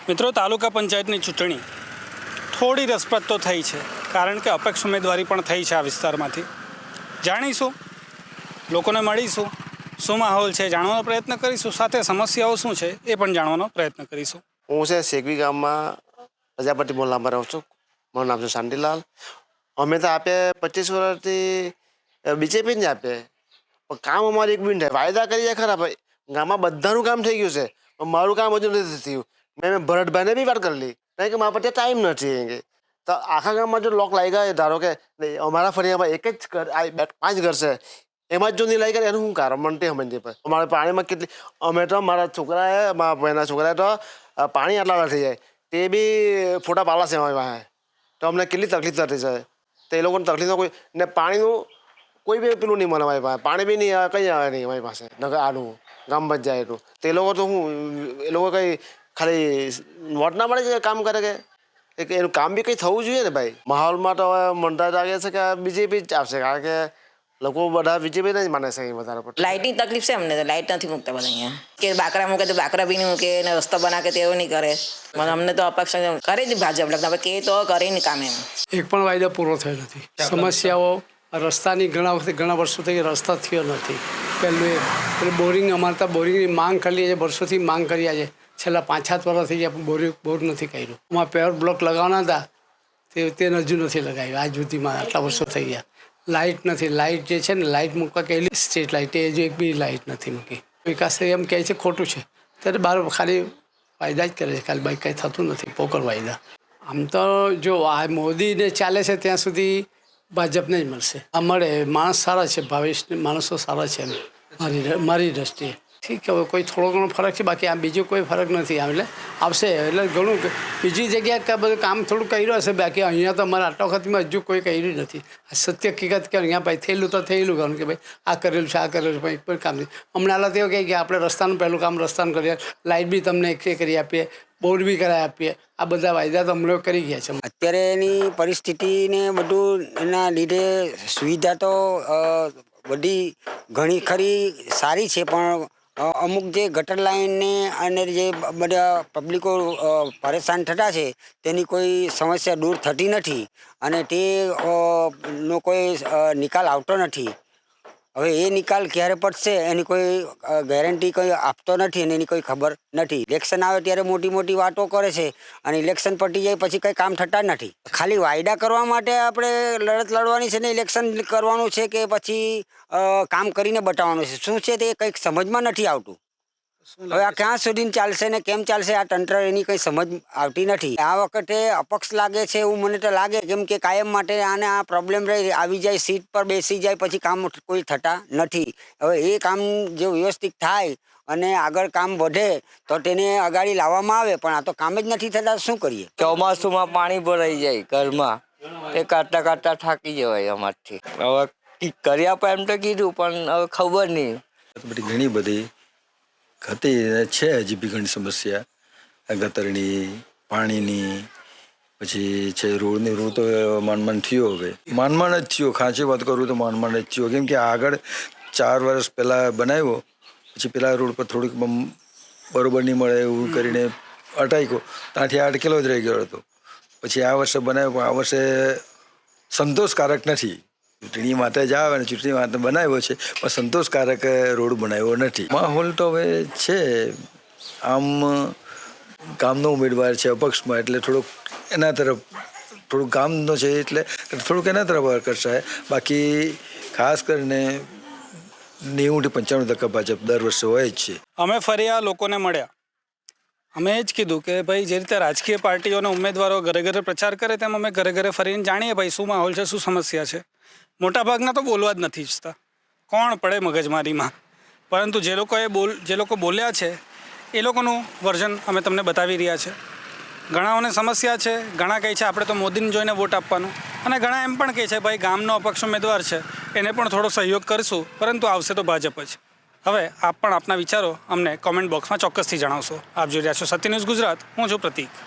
મિત્રો, તાલુકા પંચાયતની ચૂંટણી થોડી રસપ્રદ તો થઈ છે, કારણ કે અપક્ષ ઉમેદવારી પણ થઈ છે આ વિસ્તારમાંથી. જાણીશું, લોકોને મળીશું, શું માહોલ છે જાણવાનો પ્રયત્ન કરીશું, સાથે સમસ્યાઓ શું છે એ પણ જાણવાનો પ્રયત્ન કરીશું. હું છે શેખવી ગામમાં પ્રજાપતિ મોહલ્લામાં રહું છું. મારું નામ છે શાંતિલાલ. અમે તો આપે 25 વર્ષથી બીજેપી જ આપે, પણ કામ અમારે એક બી થાય. વાયદા કરીએ ખરા ભાઈ, ગામમાં બધાનું કામ થઈ ગયું છે, પણ મારું કામ હજુ નથી થયું. મેં ભરતભાઈને બી વાત કરી લી, કારણ કે મારા પાસે ટાઈમ નથી. તો આખા ગામમાં જો લોક લાગી ગયા, ધારો કે અમારા ફળિયામાં એક જ ઘર 5 ઘર છે, એમાં જ જો નહીં લાગી ગયા એનું શું કારણ મને સમજ પર. અમારે પાણીમાં કેટલી, અમે તો મારા છોકરાએ, મારા ભાઈના છોકરાએ તો પાણી આટલા થઈ જાય તે બી ફોટા પાડલા છે અમારી પાસે. તો અમને કેટલી તકલીફ થતી છે. તો એ લોકોને તકલીફનો કોઈ ને પાણીનું કોઈ બી પેલું નહીં મળે અમારી પાસે. પાણી બી નહીં કંઈ આવે નહીં અમારી પાસે. નગર આનું ગામમાં જ જાય એટલું. તો એ લોકો તો શું, એ લોકો કંઈ ખાલી વોટ ના મળે છે કામ કરે કે એનું કામ બી કંઈ થવું જોઈએ ને ભાઈ. માહોલમાં તો હવે મનતા લાગે છે કે બીજેપી જ આવશે, કારણ કે લોકો બધા બીજેપી જ માને છે વધારે પડતું. લાઇટની તકલીફ છે અમને, તો લાઇટ નથી મૂકતા બધા અહીંયા. કે બાકરા મૂકે તો બાકરા બી નહીં મૂકે, ને રસ્તો બનાવે તેઓ નહીં કરે. અમને તો અપક્ષ કરે જ ભાજપ લગતા, કે તો કરે નહીં કામ એમ. એક પણ વાયદો પૂરો થયો નથી. સમસ્યાઓ રસ્તાની ઘણા વર્ષોથી રસ્તા થયો નથી. પહેલું એ બોરિંગ, અમારે ત્યાં બોરિંગની માંગ કરી છે, વર્ષોથી માંગ કર્યા છે. છેલ્લા 5-7 વર્ષ થઈ ગયા પણ બોર નથી કર્યું. અમારે પેવર બ્લોક લગાવવાના હતા તે હજુ નથી લગાવ્યું આજ સુધીમાં. આટલા વર્ષો થઈ ગયા. લાઇટ નથી. લાઇટ જે છે ને, લાઇટ મૂકવા કહેલી સ્ટ્રીટ લાઇટ, એ જો એક બી લાઇટ નથી મૂકી. વિકાસ એમ કહે છે ખોટું છે, ત્યારે બહાર ખાલી વાયદા જ કરે છે, ખાલી બાઈક કંઈ થતું નથી, પોકર વાયદા. આમ તો જો આ મોદીને ચાલે છે ત્યાં સુધી ભાજપને જ મળશે. આ મળે, માણસ સારા છે, ભાવેશને માણસો સારા છે મારી દ્રષ્ટિએ. ઠીક હવે કોઈ થોડો ઘણો ફરક છે, બાકી આમ બીજો કોઈ ફરક નથી. આમ એટલે આવશે એટલે ઘણું બીજી જગ્યાએ બધું કામ થોડું કર્યું હશે, બાકી અહીંયા તો અમારા આટલા વખતમાં હજુ કોઈ કર્યું નથી. સત્ય હકીકત કે અહીંયા ભાઈ થયેલું તો થયેલું, કારણ કે ભાઈ આ કરેલું છે, આ કરેલું છે, પણ કામ નહીં. હમણાં હાલત એવું કહે કે આપણે રસ્તાનું પહેલું કામ રસ્તાનું કરીએ, લાઇટ બી તમને એક કરી આપીએ, બોર્ડ બી કરાવી આપીએ. આ બધા વાયદા તો હમણાં કરી ગયા છે. અત્યારે એની પરિસ્થિતિને બધું એના લીધે સુવિધા તો બધી ઘણી ખરી સારી છે, પણ અમુક જે ગટર લાઈનને અને જે બધા પબ્લિકો પરેશાન થતા છે તેની કોઈ સમસ્યા દૂર થતી નથી, અને તે નો કોઈ નિકાલ આવતો નથી. હવે એ નિકાલ ક્યારે પડશે એની કોઈ ગેરંટી કોઈ આપતો નથી, અને એની કોઈ ખબર નથી. ઇલેક્શન આવે ત્યારે મોટી મોટી વાતો કરે છે, અને ઇલેક્શન પટી જાય પછી કંઈ કામ થતા નથી. ખાલી વાયદા કરવા માટે આપણે લડત લડવાની છે ને ઇલેક્શન કરવાનું છે, કે પછી કામ કરીને બતાવવાનું છે? શું છે તે કંઈક સમજમાં નથી આવતું. હવે આ ક્યાં સુધી ચાલશે ને કેમ ચાલશે આ તંત્ર, એની કંઈ સમજ આવતી નથી. આ વખતે અપક્ષ લાગે છે એવું મને તો લાગે, કેમ કે કાયમ માટે આને આ પ્રોબ્લેમ રહી આવી જાય, સીટ પર બેસી જાય પછી કામ કોઈ થતા નથી. હવે એ કામ જો વ્યવસ્થિત થાય અને આગળ કામ વધે તો તેને અગાડી લાવવામાં આવે, પણ આ તો કામ જ નથી થતા. શું કરીએ? ચોમાસુમાં પાણી ભરાઈ જાય ઘરમાં, એ કાઢતા કાઢતા થાકી જવાય અમારથી. હવે કરી આપે એમ તો કીધું, પણ હવે ખબર નહીં. ઘણી બધી હતી છે, હજી બી ઘણી સમસ્યા ગટરની, પાણીની, પછી છે રોડની. રોડ તો માંડ થયો, હવે માંડ જ થયો. ખાંચી વાત કરું તો માંડ જ થયો, કેમ કે આગળ 4 વર્ષ પહેલાં બનાવ્યો, પછી પેલા રોડ પર થોડીક બરોબર નહીં મળે એવું કરીને અટાઈકો, ત્યાંથી અટકેલો જ રહી ગયો હતો. પછી આ વર્ષે બનાવ્યો, પણ આ વર્ષે સંતોષકારક નથી. ચૂંટણી માટે જ આવે ને ચૂંટણી માટે બનાવ્યો છે, પણ સંતોષકારક રોડ બનાવ્યો નથી. માહોલ તો હવે છે, આમ ગામનો ઉમેદવાર છે અપક્ષમાં, એટલે થોડુંક એના તરફ થોડુંક ગામનો છે એટલે થોડુંક એના તરફ કરશે. બાકી ખાસ કરીને 90-95% ભાજપ દર વર્ષે હોય જ છે. અમે ફર્યા, લોકોને મળ્યા, અમે એ જ કીધું કે ભાઈ જે રીતે રાજકીય પાર્ટીઓના ઉમેદવારો ઘરે ઘરે પ્રચાર કરે, તેમ અમે ઘરે ઘરે ફરીને જાણીએ ભાઈ શું માહોલ છે, શું સમસ્યા છે. મોટાભાગના તો બોલવા જ નથી ઈચ્છતા, કોણ પડે મગજમારીમાં. પરંતુ જે લોકો બોલ્યા છે એ લોકોનું વર્ઝન અમે તમને બતાવી રહ્યા છે. ઘણાઓને સમસ્યા છે, ઘણા કહે છે આપણે તો મોદીને જોઈને વોટ આપવાનું, અને ઘણા એમ પણ કહે છે ભાઈ ગામનો અપક્ષ ઉમેદવાર છે એને પણ થોડો સહયોગ કરશું, પરંતુ આવશે તો ભાજપ જ. હવે આપ પણ આપના વિચારો અમને કોમેન્ટ બોક્સમાં ચોક્કસથી જણાવશો. આપ જોઈ રહ્યા છો સત્ય ન્યૂઝ ગુજરાત. હું છું પ્રતીક.